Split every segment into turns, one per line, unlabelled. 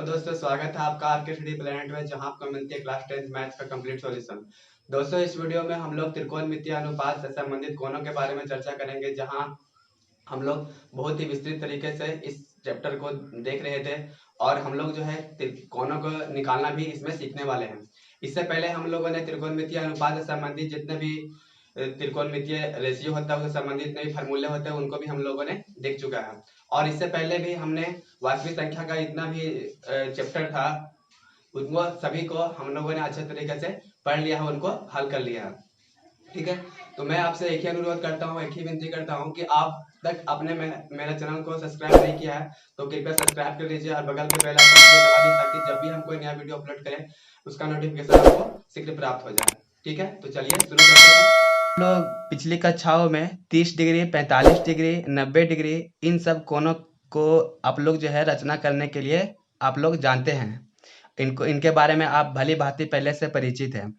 दोस्तों, स्वागत है आपका आपके स्टडी प्लेनेट में, जहां आपको मिलती है क्लास 10 मैथ्स का कंप्लीट सॉल्यूशन। दोस्तों, इस वीडियो में हम लोग त्रिकोणमितीय अनुपात से संबंधित कोणों के बारे में चर्चा करेंगे, जहां हम लोग बहुत ही विस्तृत तरीके से इस चैप्टर को देख रहे थे और हम लोग जो है कोणों को निकालना भी इसमें सीखने वाले हैं। इससे पहले हम लोगों ने त्रिकोणमितीय अनुपात से संबंधित जितने भी त्रिकोणमितीय रेशियो होता है उससे संबंधित जितने भी फार्मूले होते हैं उनको भी हम लोगों ने देख चुका है। और इससे पहले भी हमने वास्तविक संख्या का जितना भी चैप्टर था उनको सभी को हम लोगों ने अच्छे तरीके से पढ़ लिया है, उनको हल कर लिया है। ठीक है, तो मैं आपसे एक ही अनुरोध करता हूँ, एक ही विनती करता हूँ कि आप तक आपने मेरा चैनल को सब्सक्राइब नहीं किया है तो कृपया सब्सक्राइब कर लीजिए और बगल के बेल आइकन को दबा दीजिए, ताकि जब भी हम कोई नया वीडियो अपलोड करें उसका नोटिफिकेशन आपको शीघ्र प्राप्त हो जाए। ठीक है, तो चलिए शुरू करते हैं। लोग पिछली कक्षाओं में 30 डिग्री, 45 डिग्री, 90 डिग्री इन सब कोणों को आप लोग जो है रचना करने के लिए आप लोग जानते हैं। इनके बारे में आप भली भांति पहले से परिचित हैं।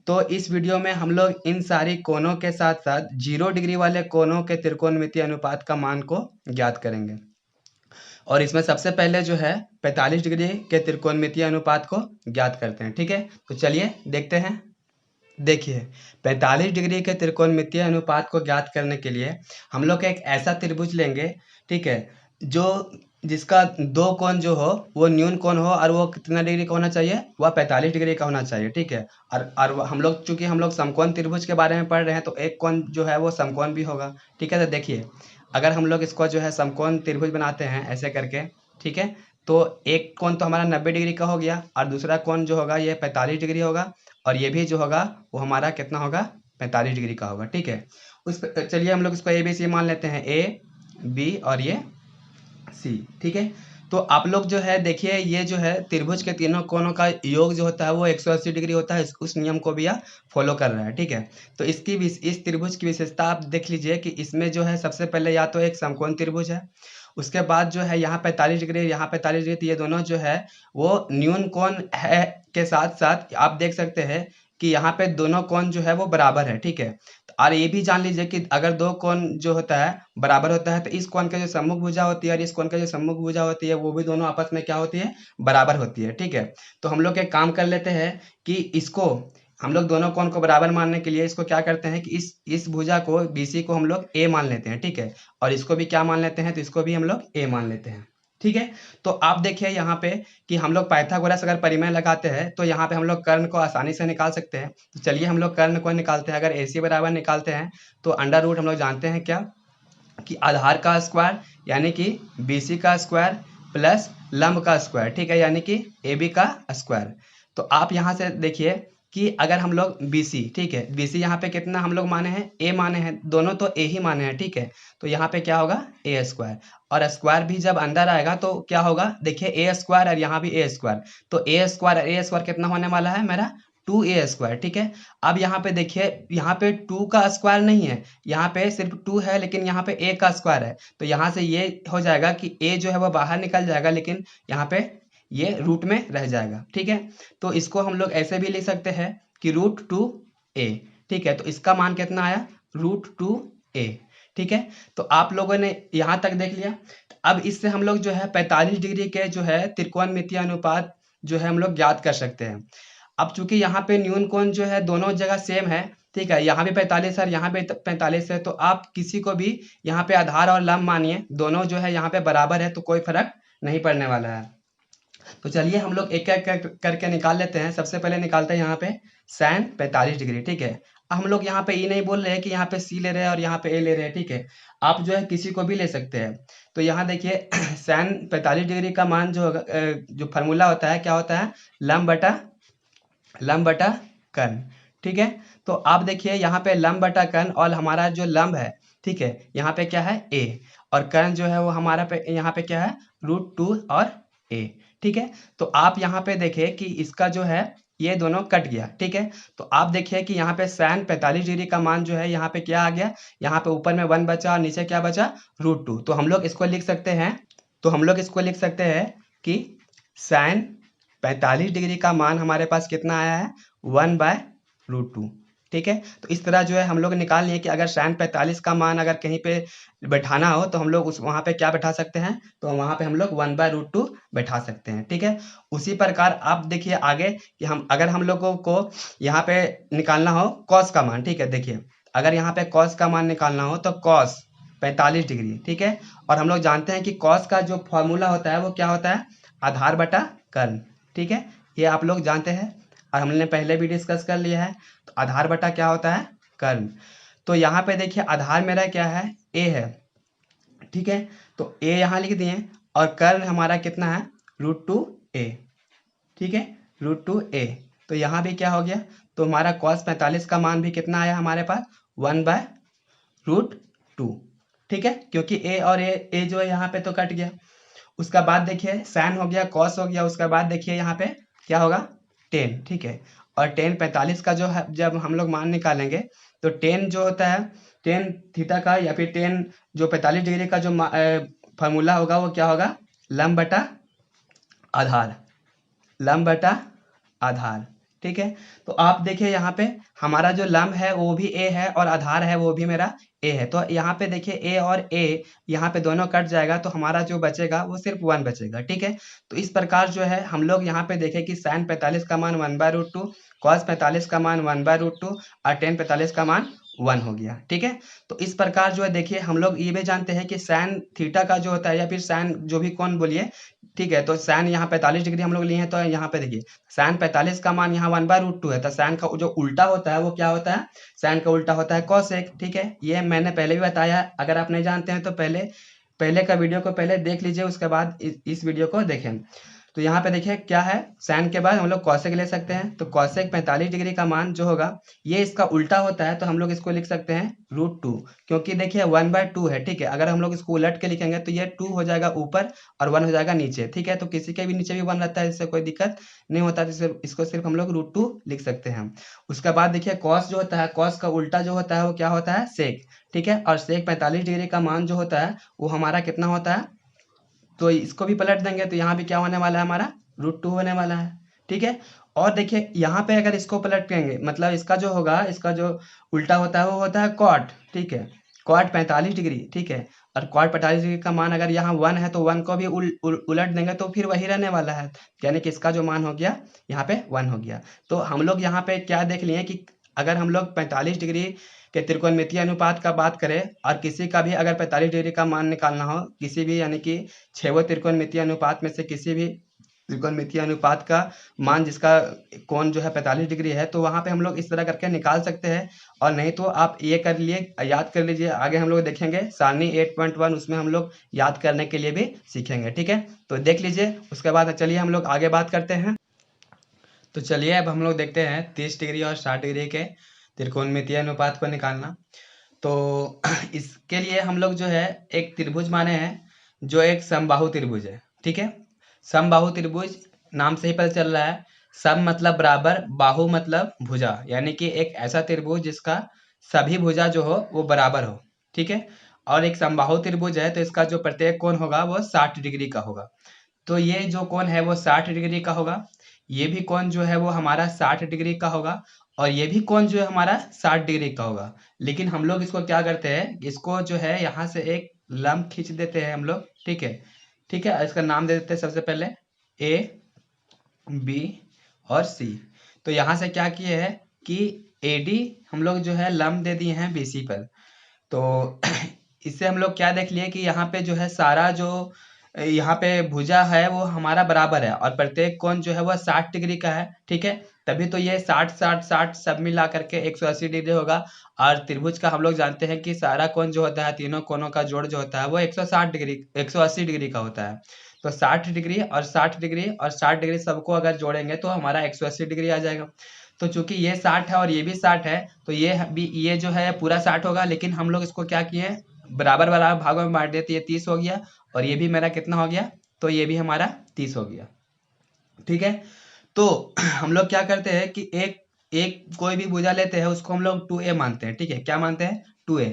तो इस वीडियो में हम लोग इन सारी कोणों के साथ साथ 0 डिग्री वाले कोणों के त्रिकोणमितीय अनुपात का मान को ज्ञात करेंगे। और इसमें सबसे पहले जो है 45 डिग्री के त्रिकोणमितीय अनुपात को ज्ञात करते हैं। ठीक है, तो चलिए देखते हैं। देखिए, 45 डिग्री के त्रिकोणमितीय अनुपात को ज्ञात करने के लिए हम लोग एक ऐसा त्रिभुज लेंगे, ठीक है, जिसका दो कोण जो हो वो न्यून कोण हो और वो कितना डिग्री का होना चाहिए, वह 45 डिग्री का होना चाहिए। ठीक है, और हम लोग चूंकि हम लोग समकोण त्रिभुज के बारे में पढ़ रहे हैं तो एक कोण जो है वो समकोण भी होगा। ठीक है, तो देखिए अगर हम लोग इसको जो है समकोण त्रिभुज बनाते हैं ऐसे करके, ठीक है, तो एक कोण तो हमारा 90 डिग्री का हो गया और दूसरा कोण जो होगा ये 45 डिग्री होगा और ये भी जो होगा वो हमारा कितना होगा, 45 डिग्री का होगा। ठीक है, चलिए हम लोग इसको ए बी सी मान लेते हैं, ए बी और ये सी। ठीक है, तो आप लोग जो है देखिए ये जो है त्रिभुज के तीनों कोणों का योग जो होता है वो 180 डिग्री होता है। उस नियम को भी आप फॉलो कर रहे हैं। ठीक है, तो इस त्रिभुज की विशेषता आप देख लीजिए कि इसमें जो है सबसे पहले या तो एक समकोण त्रिभुज है, उसके बाद जो है यहाँ 45 डिग्री, यहाँ 45 डिग्री, तो ये दोनों जो है वो न्यून कोण है के साथ साथ आप देख सकते हैं कि यहाँ पे दोनों कोण जो है वो बराबर है। ठीक है, और ये भी जान लीजिए कि अगर दो कोण जो होता है बराबर होता है तो इस कोण का जो सम्मुख भुजा होती है और इस कोण का जो सम्मुख भुजा होती है वो भी दोनों आपस में क्या होती है, बराबर होती है। ठीक है, तो हम लोग एक काम कर लेते हैं कि इसको हम लोग दोनों कोण को बराबर मानने के लिए इसको क्या करते हैं कि इस भुजा को BC को हम लोग A मान लेते हैं। ठीक है, और इसको भी क्या मान लेते हैं, तो इसको भी हम लोग A मान लेते हैं। ठीक है, तो आप देखिए यहाँ पे कि हम लोग पाइथागोरस अगर परिमेय लगाते हैं तो यहाँ पे हम लोग कर्ण को आसानी से निकाल सकते हैं। तो चलिए हम लोग कर्ण को निकालते हैं। अगर AC बराबर निकालते हैं तो अंडर रूट हम लोग जानते हैं क्या कि आधार का स्क्वायर यानी कि BC का स्क्वायर प्लस लंब का स्क्वायर, ठीक है, यानी कि AB का स्क्वायर। तो आप यहाँ से देखिए कि अगर हम लोग BC, ठीक है, BC यहाँ पे कितना हम लोग माने हैं, A माने हैं, दोनों तो A ही माने हैं। ठीक है, तो यहाँ पे क्या होगा, A स्क्वायर, और स्क्वायर भी जब अंदर आएगा तो क्या होगा, देखिए A स्क्वायर और यहाँ भी A स्क्वायर, तो A स्क्वायर और A स्क्वायर कितना होने वाला है मेरा, 2A स्क्वायर। ठीक है, अब यहाँ पे देखिए यहाँ पे 2 का स्क्वायर नहीं है, यहाँ पे सिर्फ 2 है, लेकिन यहाँ पे A का स्क्वायर है, तो यहाँ से ये हो जाएगा कि A जो है वो बाहर निकल जाएगा, लेकिन यहाँ पे ये रूट में रह जाएगा। ठीक है, तो इसको हम लोग ऐसे भी लिख सकते हैं कि √2A। ठीक है, तो इसका मान कितना आया, √2A। ठीक है, तो आप लोगों ने यहाँ तक देख लिया। अब इससे हम लोग जो है 45 डिग्री के जो है त्रिकोणमितीय अनुपात जो है हम लोग ज्ञात कर सकते हैं। अब चूंकि यहाँ पे न्यून कोण जो है दोनों जगह सेम है, ठीक है, यहाँ भी 45 है और यहाँ पे 45 है, तो आप किसी को भी यहाँ पे आधार और लंब मानिए, दोनों जो है यहाँ पे बराबर है, तो कोई फर्क नहीं पड़ने वाला है। तो चलिए हम लोग एक एक करके निकाल लेते हैं। सबसे पहले निकालते हैं यहाँ पे sin 45 डिग्री। ठीक है, अब हम लोग यहाँ पे ई नहीं बोल रहे हैं कि यहाँ पे C ले रहे हैं और यहाँ पे A ले रहे हैं। ठीक है, आप जो है किसी को भी ले सकते हैं। तो यहाँ देखिए sin 45 डिग्री का मान जो होगा, जो फार्मूला होता है क्या होता है, लंब बटा कर्ण। ठीक है, तो आप देखिए यहाँ पे लंब बटा कर्ण, और हमारा जो लंब है, ठीक है, यहाँ पे क्या है A, और कर्ण जो है वो हमारा पे यहाँ पे क्या है, √2 और A। ठीक है, तो आप यहाँ पे देखिए कि इसका जो है ये दोनों कट गया। ठीक है, तो आप देखिए कि यहाँ पे sin 45 डिग्री का मान जो है यहाँ पे क्या आ गया, यहाँ पे ऊपर में 1 बचा और नीचे क्या बचा, √2। तो हम लोग इसको लिख सकते हैं कि sin 45 डिग्री का मान हमारे पास कितना आया है, 1/√2। ठीक है। तो इस तरह जो है हम लोग निकाल लिए कि अगर sin 45 का मान अगर कहीं पे बैठाना हो तो हम लोग उस वहाँ पे क्या बैठा सकते हैं, तो वहाँ पे हम लोग 1/√2 बैठा सकते हैं, ठीक है। उसी प्रकार आप देखिए आगे कि हम अगर हम लोगों को यहाँ पे निकालना हो cos का मान, ठीक है। देखिए अगर यहाँ पे cos का मान निकालना हो तो cos 45 डिग्री, ठीक है। और हम लोग जानते हैं कि cos का जो फॉर्मूला होता है वो क्या होता है, आधार बटा कर्ण, ठीक है। ये आप लोग जानते हैं और हमने पहले भी डिस्कस कर लिया है। तो आधार बटा क्या होता है, कर्ण। तो यहाँ पे देखिए आधार मेरा क्या है, a है, ठीक है। तो a यहाँ लिख दिए और कर्ण हमारा कितना है, √2a, ठीक है, √2a। तो यहाँ भी क्या हो गया, तो हमारा cos 45 का मान भी कितना आया हमारे पास, 1/√2, ठीक है। क्योंकि a और a जो है यहाँ पे तो कट गया। उसका बाद देखिए sin हो गया, cos हो गया, उसके बाद देखिए यहाँ पे क्या होगा, tan, ठीक है। और tan 45 का जो है जब हम लोग मान निकालेंगे तो tan जो होता है, tan थीटा का या फिर tan जो 45 डिग्री का जो फार्मूला होगा वो क्या होगा, लंब बटा आधार, लंब बटा आधार, ठीक है। तो आप देखिए यहाँ पे हमारा जो लंब है वो भी a है और आधार है वो भी मेरा a है। तो यहाँ पे देखिए a और a यहाँ पे दोनों कट जाएगा तो हमारा जो बचेगा वो सिर्फ 1 बचेगा, ठीक है। तो इस प्रकार जो है हम लोग यहाँ पे देखें कि sin 45 का मान 1/√2, cos 45 का मान 1/√2 और tan 45 का मान 1 हो गया, ठीक है। तो इस प्रकार जो है देखिए हम लोग ये भी जानते हैं कि sin थीटा का जो होता है या फिर sin जो भी कौन बोलिए, ठीक है। तो sin यहाँ 45 डिग्री हम लोग लिए हैं, तो यहाँ पे देखिए sin 45 का मान यहाँ 1/√2 है, तो sin का जो उल्टा होता है वो क्या होता है, sin का उल्टा होता है cosec, ठीक है। ये मैंने पहले भी बताया, अगर आप नहीं जानते हैं तो पहले का वीडियो को पहले देख लीजिए, उसके बाद इस वीडियो को देखें। तो यहाँ पे देखिए क्या है, sin के बाद हम लोग cosec ले सकते हैं। तो cosec 45 डिग्री का मान जो होगा ये इसका उल्टा होता है, तो हम लोग इसको लिख सकते हैं √2, क्योंकि देखिए 1/2 है, ठीक है। अगर हम लोग इसको उलट के लिखेंगे तो ये 2 हो जाएगा ऊपर और 1 हो जाएगा नीचे, ठीक है। तो किसी के भी नीचे भी 1 रहता है, इससे कोई दिक्कत नहीं होता, तो इसको सिर्फ हम लोग √2 लिख सकते हैं। उसके बाद देखिए cos जो होता है, cos का उल्टा जो होता है वो क्या होता है, sec, ठीक है। और sec 45 डिग्री का मान जो होता है वो हमारा कितना होता है, तो इसको भी पलट देंगे तो यहाँ भी क्या होने वाला है, हमारा √2 होने वाला है, ठीक है। और देखिए यहाँ पे अगर इसको पलटेंगे मतलब इसका जो होगा, इसका जो उल्टा होता है वो होता है cot, ठीक है, cot 45 डिग्री, ठीक है। और cot 45 डिग्री का मान अगर यहाँ 1 है तो 1 को भी उलट देंगे तो फिर वही रहने वाला है, यानी कि इसका जो मान हो गया यहाँ पे 1 हो गया। तो हम लोग यहाँ पे क्या देख लिए कि अगर हम लोग 45 डिग्री के त्रिकोणमितीय अनुपात का बात करें और किसी का भी अगर 45 डिग्री का मान निकालना हो, किसी भी यानी कि 6 त्रिकोणमितीय अनुपात में से किसी भी त्रिकोणमितीय अनुपात का मान जिसका कोण जो है 45 डिग्री है, तो वहां पे हम लोग इस तरह करके निकाल सकते हैं। और नहीं तो आप ये कर लिए, याद कर लीजिए, आगे हम लोग देखेंगे सारणी 8.1, उसमें हम लोग याद करने के लिए भी सीखेंगे, ठीक है। तो देख लीजिए, उसके बाद चलिए हम लोग आगे बात करते हैं। तो चलिए अब हम लोग देखते हैं 30 डिग्री और 60 डिग्री के त्रिकोणमितीय अनुपात को निकालना। तो इसके लिए हम लोग जो है एक त्रिभुज माने हैं जो एक समबाहु त्रिभुज है, ठीक है। समबाहु त्रिभुज नाम से ही पता चल रहा है, सम मतलब बराबर, बाहु मतलब भुजा, यानी कि एक ऐसा त्रिभुज जिसका सभी भुजा जो हो वो बराबर हो, ठीक है। और एक समबाहु त्रिभुज है तो इसका जो प्रत्येक कोण होगा वो 60 डिग्री का होगा। तो ये जो कोण है वो 60 डिग्री का होगा, ये भी कोण जो है वो हमारा 60 डिग्री का होगा, और ये भी कोण जो है हमारा 60 डिग्री का होगा। लेकिन हम लोग इसको क्या करते हैं, इसको जो है यहाँ से एक लंब खींच देते हैं हम लोग, ठीक है, ठीक है। इसका नाम दे देते हैं सबसे पहले ए, बी और सी। तो यहाँ से क्या किए हैं कि एडी हम लोग जो है लंब दे दिए हैं बीसी पर। तो इससे हम लोग क्या देख लिए कि यहाँ पे जो है सारा जो यहाँ पे भुजा है वो हमारा बराबर है और प्रत्येक कोण जो है वो 60 डिग्री का है, ठीक है। तभी तो ये 60 60 60 सब मिला करके 180 डिग्री होगा। और त्रिभुज का हम लोग जानते हैं कि सारा कोण जो होता है, तीनों कोणों का जोड़ जो होता है वो 160 डिग्री 180 डिग्री का होता है। तो 60 डिग्री और 60 डिग्री और 60 डिग्री सबको अगर जोड़ेंगे तो हमारा 180 डिग्री आ जाएगा। तो चूंकि ये 60 है और ये भी 60 है तो ये जो है पूरा 60 होगा, लेकिन हम लोग इसको क्या किए, बराबर बराबर भागों में बांट दिए, तो ये 30 हो गया और ये भी मेरा कितना हो गया, तो ये भी हमारा 30 हो गया, ठीक है। तो हम लोग क्या करते हैं कि एक एक कोई भी भुजा लेते हैं उसको हम लोग 2a मानते हैं, ठीक है। क्या मानते हैं, 2a।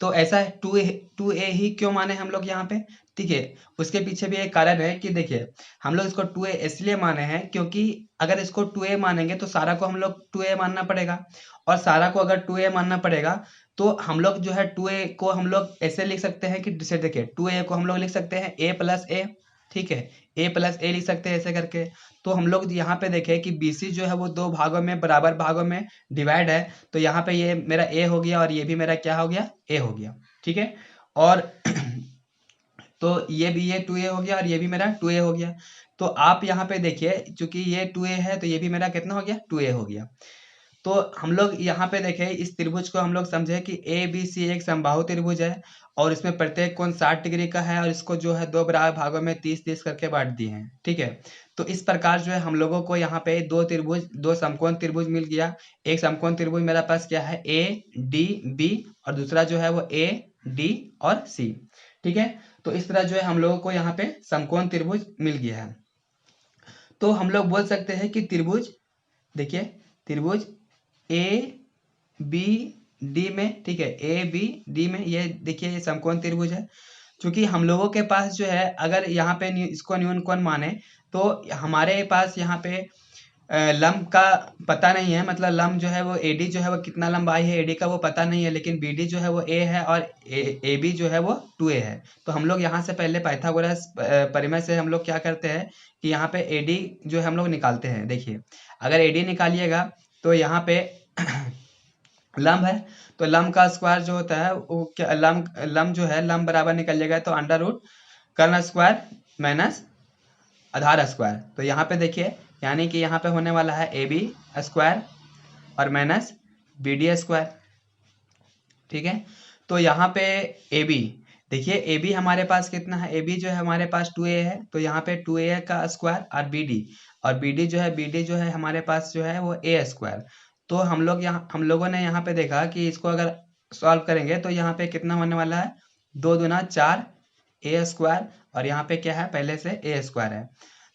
तो ऐसा 2a ही क्यों माने हम लोग यहाँ पे, ठीक है। उसके पीछे भी एक कारण है कि देखिए हम लोग इसको 2a इसलिए माने हैं क्योंकि अगर इसको 2a मानेंगे तो सारा को हम लोग 2a मानना पड़ेगा, और सारा को अगर 2a मानना पड़ेगा तो हम लोग जो है 2a को हम लोग ऐसे लिख सकते हैं कि जैसे देखिए 2a को हम लोग लिख सकते हैं a प्लस ए, ठीक है, a प्लस ए लिख सकते हैं ऐसे करके। तो हम लोग यहाँ पे देखें कि BC जो है वो दो भागों में बराबर भागों में डिवाइड है, तो यहाँ पे ये मेरा a हो गया और ये भी मेरा क्या हो गया, a हो गया, ठीक है। और तो ये भी ये 2a हो गया और ये भी मेरा 2a हो गया। तो आप यहाँ पे देखिए चूंकि ये 2a है तो ये भी मेरा कितना हो गया, 2a हो गया। तो हम लोग यहाँ पे देखें इस त्रिभुज को हम लोग समझे कि ABC एक समबाहु त्रिभुज है और इसमें प्रत्येक कोण 60 डिग्री का है और इसको जो है दो बराबर भागों में 30-30 करके बांट दिए हैं, ठीक है। तो इस प्रकार जो है हम लोगों को यहाँ पे दो समकोण त्रिभुज मिल गया। एक समकोण त्रिभुज मेरा पास क्या है, ADB, और दूसरा जो है वो AD और C, ठीक है। तो इस तरह जो है हम लोगों को यहाँ पे समकोण त्रिभुज मिल गया है। तो हम लोग बोल सकते हैं कि त्रिभुज, देखिए त्रिभुज ABD में, ठीक है, ABD में ये देखिए ये समकोण त्रिभुज है। क्योंकि हम लोगों के पास जो है अगर यहाँ पे इसको न्यून कोण माने तो हमारे पास यहाँ पे लंब का पता नहीं है, मतलब लंब जो है वो AD जो है वो कितना लंबाई है AD का वो पता नहीं है, लेकिन BD जो है वो A है और AB जो है वो 2A है। तो हम लोग यहाँ से पहले पाइथागोरस परिमेय से हम लोग क्या करते हैं कि यहाँ पे AD जो है हम लोग निकालते हैं। देखिए अगर AD निकालिएगा तो यहाँ पे लंब है, तो लंब का स्क्वायर जो होता है वो क्या, लंब जो है लंब बराबर निकलिएगा तो अंडर रूट कर्ण स्क्वायर माइनस आधार स्क्वायर। तो यहाँ पे देखिए यानी कि यहाँ पे होने वाला है AB स्क्वायर और माइनस BD स्क्वायर, ठीक है। तो यहाँ पे AB, देखिए AB हमारे पास कितना है, AB जो है हमारे पास 2A है, तो यहाँ पे 2A का स्क्वायर और BD जो है हमारे पास जो है वो A स्क्वायर। तो हम लोगों ने यहाँ पे देखा कि इसको अगर सॉल्व करेंगे तो यहाँ पे कितना होने वाला है, 2 दूना 4 A स्क्वायर, और यहाँ पे क्या है पहले से A स्क्वायर है,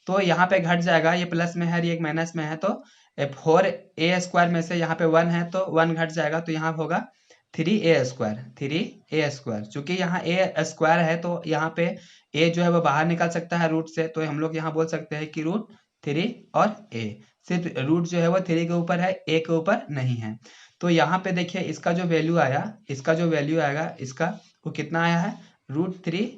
तो यहाँ पे घट जाएगा, ये प्लस में है और ये माइनस में है, तो 4A स्क्वायर में से यहाँ पे 1 है तो 1 घट जाएगा, तो यहाँ होगा 3A स्क्वायर। चूंकि यहाँ A स्क्वायर है तो यहाँ पे A जो है वो बाहर निकल सकता है रूट से, तो हम लोग यहाँ बोल सकते हैं कि रूट 3 और A, सिर्फ रूट जो है वो 3 के ऊपर है, A के ऊपर नहीं है। तो यहाँ पे देखिए इसका जो वैल्यू आएगा इसका वो कितना आया है, √3A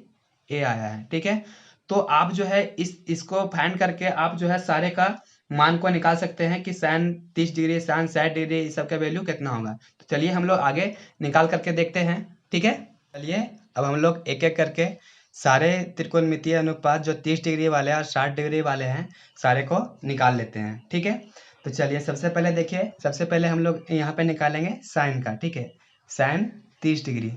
आया है, ठीक है। तो आप जो है इसको फाइंड करके आप जो है सारे का मान को निकाल सकते हैं कि sin 30 डिग्री sin 60 डिग्री इस सब का वैल्यू कितना होगा। तो चलिए हम लोग आगे निकाल करके देखते हैं, ठीक है। चलिए अब हम लोग एक एक करके सारे त्रिकोणमितीय अनुपात जो 30 डिग्री वाले और 60 डिग्री वाले हैं सारे को निकाल लेते हैं, ठीक है। तो चलिए सबसे पहले देखिए, सबसे पहले हम लोग यहाँ पे निकालेंगे साइन का, ठीक है, sin 30 डिग्री।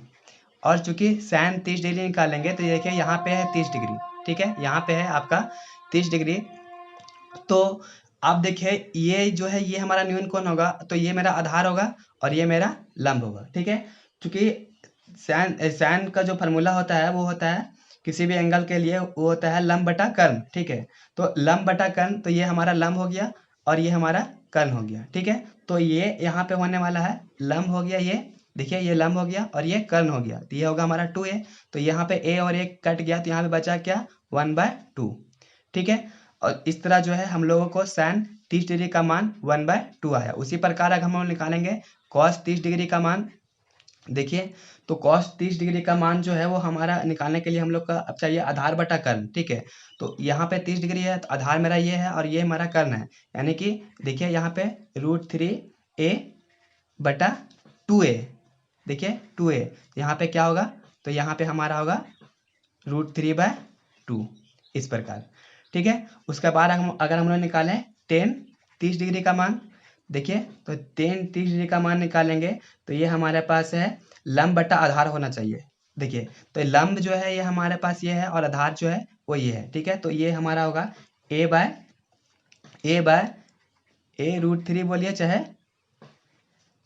और चूंकि sin 30 डिग्री निकालेंगे तो देखिए यहाँ पे है 30 डिग्री, ठीक है, यहाँ पे है आपका 30 डिग्री। तो आप देखिए ये जो है ये हमारा न्यून कोण होगा, तो ये मेरा आधार होगा और ये मेरा लंब होगा, ठीक है। क्योंकि साइन का जो फार्मूला होता है वो होता है किसी भी एंगल के लिए वो होता है लंब बटा कर्ण, ठीक है। तो लंब बटा कर्ण, तो ये हमारा लंब हो गया और ये हमारा कर्ण हो गया, ठीक है। तो ये यहाँ पे होने वाला है लंब हो गया, ये देखिए ये लंब हो गया और ये कर्ण हो गया, तो ये होगा हमारा 2A। तो यहाँ पे A और A कट गया तो यहाँ पे बचा क्या, 1/2, ठीक है। और इस तरह जो है हम लोगों को sin 30 डिग्री का मान 1/2 आया। उसी प्रकार अगर हम लोग निकालेंगे cos 30 डिग्री का मान, देखिए तो cos 30 डिग्री का मान जो है वो हमारा निकालने के लिए हम लोग का अब चाहिए आधार बटा कर्ण, ठीक है। तो यहाँ पे 30 डिग्री है तो आधार मेरा ये है और ये हमारा कर्ण है, यानी कि देखिए यहाँ पे √3A बटा 2A, देखिए 2A यहाँ पे क्या होगा, तो यहाँ पे हमारा होगा √3/2 इस प्रकार, ठीक है। उसके बाद अगर हम लोग निकालें tan 30 डिग्री का मान, देखिए तो tan 30 डिग्री का मान निकालेंगे तो ये हमारे पास है लंब बटा आधार होना चाहिए, देखिए तो लंब जो है ये हमारे पास ये है और आधार जो है वो ये है, ठीक है। तो ये हमारा होगा A √3 बोलिए चाहे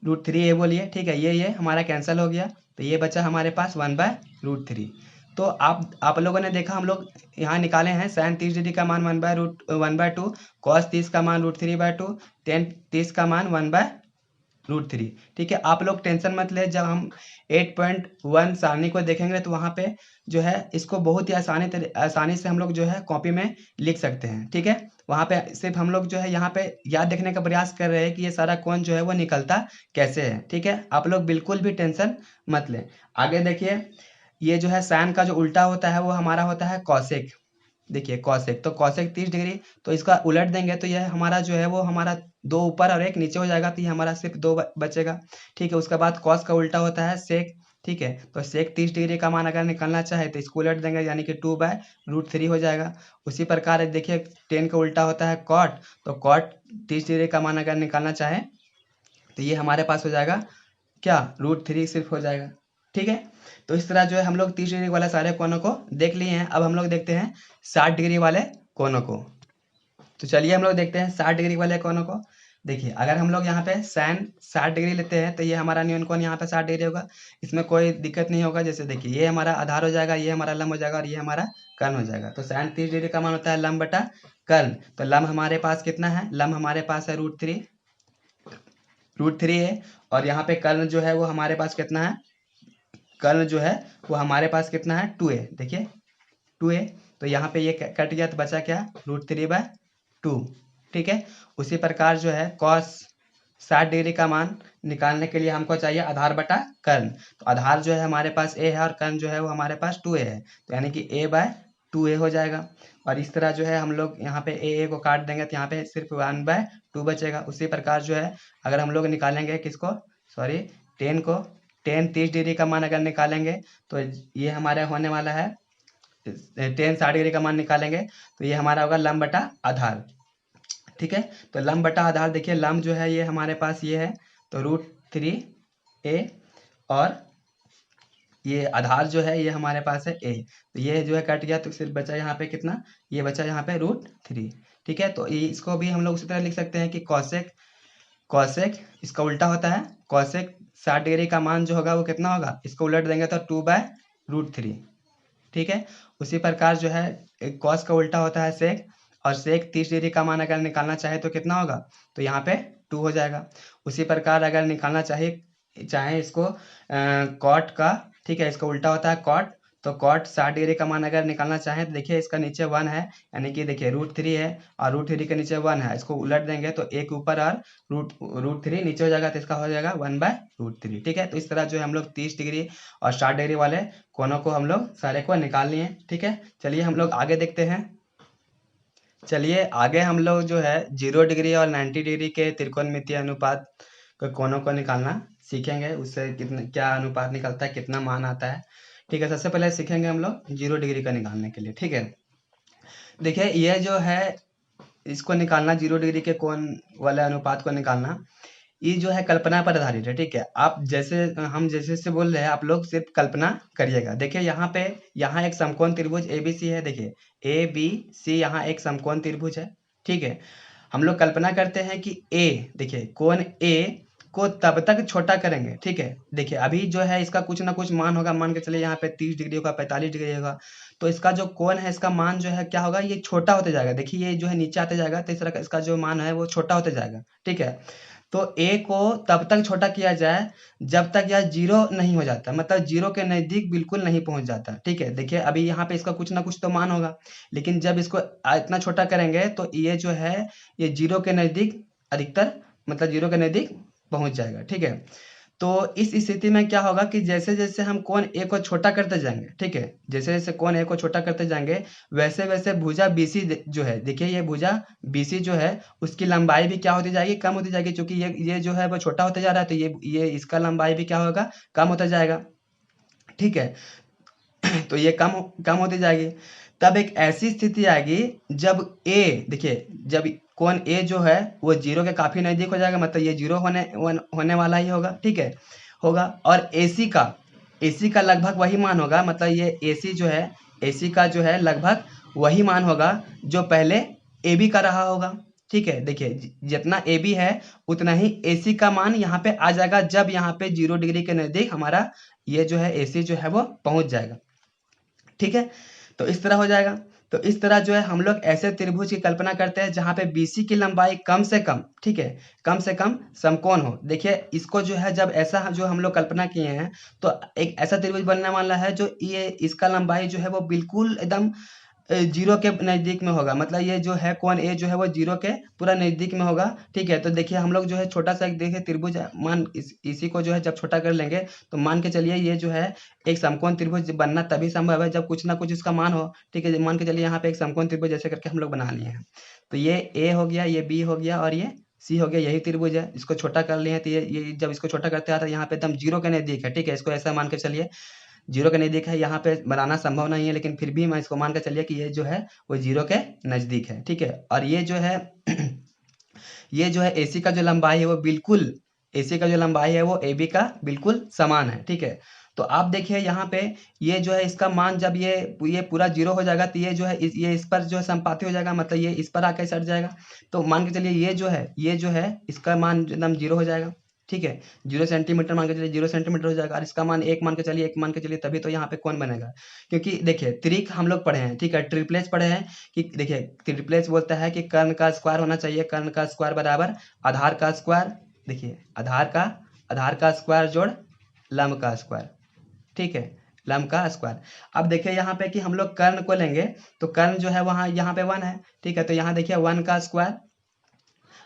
√3A बोलिए, ठीक है। ये हमारा कैंसिल हो गया तो ये बचा हमारे पास 1/√3। तो आप लोगों ने देखा हम लोग यहाँ निकाले हैं sin 30 डिग्री का मान 1/2, cos 30 का मान √3/2, tan 30 का मान √3। ठीक है, आप लोग टेंशन मत ले, जब हम 8.1 सारणी को देखेंगे तो वहाँ पे जो है इसको बहुत ही आसानी से हम लोग जो है कॉपी में लिख सकते हैं। ठीक है, वहाँ पे सिर्फ हम लोग जो है यहाँ पे याद रखने का प्रयास कर रहे हैं कि ये सारा कोण जो है वो निकलता कैसे है। ठीक है, आप लोग बिल्कुल भी टेंशन मत लें। आगे देखिए, ये जो है साइन का जो उल्टा होता है वो हमारा होता है कॉसेक। देखिए कॉसेक, तो कॉसेक 30 डिग्री, तो इसका उलट देंगे तो यह हमारा जो है वो हमारा 2 ऊपर और 1 नीचे हो जाएगा, तो ये हमारा सिर्फ 2 बचेगा। ठीक है, उसके बाद कॉस का उल्टा होता है सेक। ठीक है, तो सेक 30 डिग्री का मान अगर निकालना चाहे तो इसको उलट देंगे, यानी कि 2/√3 हो जाएगा। उसी प्रकार देखिए टेन का उल्टा होता है कॉट, तो कॉट 30 डिग्री का मान अगर निकालना चाहे तो ये हमारे पास हो जाएगा क्या, √3 सिर्फ हो जाएगा। ठीक है, तो इस तरह जो है हम लोग 30 डिग्री वाले सारे कोनों को देख लिए हैं। अब हम लोग देखते हैं 60 डिग्री वाले कोनों को। तो चलिए हम लोग देखते हैं 60 डिग्री वाले कोनों को। देखिए अगर हम लोग यहाँ पे साइन 60 डिग्री लेते हैं तो ये हमारा न्यून कोण यहाँ पे 60 डिग्री होगा, इसमें कोई दिक्कत नहीं होगा। जैसे देखिए ये हमारा आधार हो जाएगा, ये हमारा लंब हो जाएगा और ये हमारा कर्ण हो जाएगा। तो साइन 30 डिग्री का मान होता है लंब बटा कर्ण। तो लंब हमारे पास कितना है, लंब हमारे पास है √3 है, और यहाँ पे कर्ण जो है वो हमारे पास कितना है, कर्ण जो है वो हमारे पास कितना है 2a। देखिए 2a, तो यहाँ पे ये कट गया तो बचा क्या, √3/2। ठीक है, उसी प्रकार जो है कॉस 60 डिग्री का मान निकालने के लिए हमको चाहिए आधार बटा कर्ण। तो आधार जो है हमारे पास a है और कर्ण जो है वो हमारे पास 2a है, तो यानी कि a/2a हो जाएगा। और इस तरह जो है हम लोग यहाँ पे a को काट देंगे तो यहाँ पे सिर्फ 1/2 बचेगा। उसी प्रकार जो है अगर हम लोग निकालेंगे किसको, सॉरी टेन 30 डिग्री का मान अगर निकालेंगे तो ये हमारा होने वाला है, 60 डिग्री का मान निकालेंगे तो ये हमारा होगा लंब बटा आधार। ठीक है, तो लंब बटा आधार, देखिए लंब जो है ये हमारे पास ये है, तो √3a, और ये आधार जो है ये हमारे पास है a। तो ये जो है कट गया तो सिर्फ बचा यहाँ पे कितना, ये बचा यहाँ पे √3। ठीक है, तो इसको भी हम लोग उसी तरह लिख सकते हैं कि कॉसेक इसका उल्टा होता है कॉसेक 60 डिग्री का मान जो होगा वो कितना होगा, इसको उलट देंगे तो 2/√3। ठीक है, उसी प्रकार जो है कॉस का उल्टा होता है सेक, और सेक 30 डिग्री का मान अगर निकालना चाहे तो कितना होगा, तो यहाँ पे 2 हो जाएगा। उसी प्रकार अगर निकालना चाहे इसको कॉट का, ठीक है, इसका उल्टा होता है कॉट, तो कॉट 60 डिग्री का मान अगर निकालना चाहें तो देखिए इसका नीचे 1 है, यानी कि देखिए √3 है और √3 के नीचे 1 है, इसको उलट देंगे तो एक ऊपर और √3 नीचे हो जाएगा, तो इसका हो जाएगा 1/√3। ठीक है, तो इस तरह जो है हम लोग 30 डिग्री और 60 डिग्री वाले कोनों को हम लोग सारे को निकाल लिए। ठीक है, चलिए हम लोग आगे देखते हैं। चलिए आगे हम लोग जो है 0 डिग्री और 90 डिग्री के त्रिकोणमितीय अनुपात के कोनों को निकालना सीखेंगे, उससे कितना क्या अनुपात निकलता है, कितना मान आता है। ठीक है, सबसे पहले सीखेंगे हम लोग 0 डिग्री का निकालने के लिए। ठीक है, देखिए ये जो है इसको निकालना, 0 डिग्री के कोण वाले अनुपात को निकालना, ये जो है कल्पना पर आधारित है। ठीक है, आप जैसे हम जैसे बोल रहे हैं आप लोग सिर्फ कल्पना करिएगा। देखिए यहाँ एक समकोण त्रिभुज ABC है, देखिए ABC यहाँ एक समकोण त्रिभुज है। ठीक है, हम लोग कल्पना करते हैं कि देखिए कोण A को तब तक छोटा करेंगे। ठीक है, देखिए अभी जो है इसका कुछ ना कुछ मान होगा, मान के चलिए यहाँ पे 30 डिग्री होगा, 45 डिग्री होगा, तो इसका जो कोण है इसका मान जो है क्या होगा, ये छोटा होते जाएगा। देखिए ये जो है नीचे आते जाएगा, तो इस तरह का इसका जो मान है वो छोटा होते जाएगा। ठीक है, तो a को तब तक छोटा किया जाए जब तक यह 0 नहीं हो जाता, मतलब 0 के नजदीक बिल्कुल नहीं पहुंच जाता। ठीक है, देखिए अभी यहाँ पे इसका कुछ ना कुछ तो मान होगा, लेकिन जब इसको इतना छोटा करेंगे तो ये जो है ये 0 के नजदीक अधिकतर, मतलब 0 के नजदीक पहुंच जाएगा। ठीक है, तो इस स्थिति में क्या होगा कि जैसे जैसे हम कोण ए को छोटा करते जाएंगे, ठीक है, जैसे जैसे कोण ए को छोटा करते जाएंगे वैसे वैसे भुजा BC जो है, देखिए ये भुजा BC जो है उसकी लंबाई भी क्या होती जाएगी, कम होती जाएगी, क्योंकि ये जो है वो छोटा होता जा रहा है, तो ये इसका लंबाई भी क्या होगा, कम होता जाएगा। ठीक है, तो ये कम होती जाएगी। तब एक ऐसी स्थिति आएगी जब देखिए जब कोण ए जो है वो 0 के काफी नजदीक हो जाएगा, मतलब ये 0 होने वाला ही होगा। ठीक है, होगा, और AC का लगभग वही मान होगा, मतलब ये AC का जो है लगभग वही मान होगा जो पहले AB का रहा होगा। ठीक है, देखिए जितना AB है उतना ही AC का मान यहाँ पे आ जाएगा, जब यहाँ पे 0 डिग्री के नजदीक हमारा ये जो है AC जो है वो पहुंच जाएगा। ठीक है, तो इस तरह हो जाएगा। तो इस तरह जो है हम लोग ऐसे त्रिभुज की कल्पना करते हैं जहाँ पे BC की लंबाई कम से कम, ठीक है, कम से कम समकोण हो। देखिए इसको जो है जब ऐसा जो हम लोग कल्पना किए हैं तो एक ऐसा त्रिभुज बनने वाला है जो ये इसका लंबाई जो है वो बिल्कुल एकदम जीरो के नज़दीक में होगा। मतलब ये जो है कोण ए जो है वो जीरो के पूरा नज़दीक में होगा, ठीक है। तो देखिए हम लोग जो है छोटा सा एक देखिए त्रिभुज इसी को जो है जब छोटा कर लेंगे तो मान के चलिए ये जो है एक समकोण त्रिभुज बनना तभी संभव है जब कुछ ना कुछ इसका मान हो, ठीक है। मान के चलिए यहाँ पे एक समकोण त्रिभुज जैसे करके हम लोग बना लिए हैं। तो ये ए हो गया, ये बी हो गया और ये सी हो गया, यही त्रिभुज है। इसको छोटा कर लिए हैं तो ये जब इसको छोटा करते हैं तो यहाँ पे एकदम जीरो के नज़दीक है, ठीक है। इसको ऐसा मान के चलिए जीरो के नज़दीक है, यहाँ पे बनाना संभव नहीं है, लेकिन फिर भी मैं इसको मान के चलिए कि ये जो है वो जीरो के नज़दीक है, ठीक है। और ये जो है ये जो है AC का जो लंबाई है वो बिल्कुल AC का जो लंबाई है वो AB का बिल्कुल समान है, ठीक है। तो आप देखिए यहाँ पे ये जो है इसका मान जब ये पूरा जीरो हो जाएगा तो ये जो है ये इस पर जो है संपाती हो जाएगा, मतलब ये इस पर आके सट जाएगा। तो मान के चलिए ये जो है इसका मान एकदम जीरो हो जाएगा, ठीक है। 0 सेंटीमीटर मान के चलिए 0 सेंटीमीटर हो जाएगा और इसका मान 1 मान के चलिए 1 मान के चलिए, तभी तो यहाँ पे कौन बनेगा। क्योंकि देखिए त्रिक हम लोग पढ़े हैं, ठीक है, ट्रिपलेट पढ़े हैं कि देखिए ट्रिपलेट बोलता है कि कर्ण का स्क्वायर होना चाहिए, कर्ण का स्क्वायर बराबर आधार का स्क्वायर, देखिए आधार का स्क्वायर जोड़ लंब का स्क्वायर, ठीक है, लंब का स्क्वायर। अब देखिए यहाँ पे कि हम लोग कर्ण को लेंगे तो कर्ण जो है वहाँ यहाँ पे 1 है, ठीक है। तो यहाँ देखिए 1 का स्क्वायर,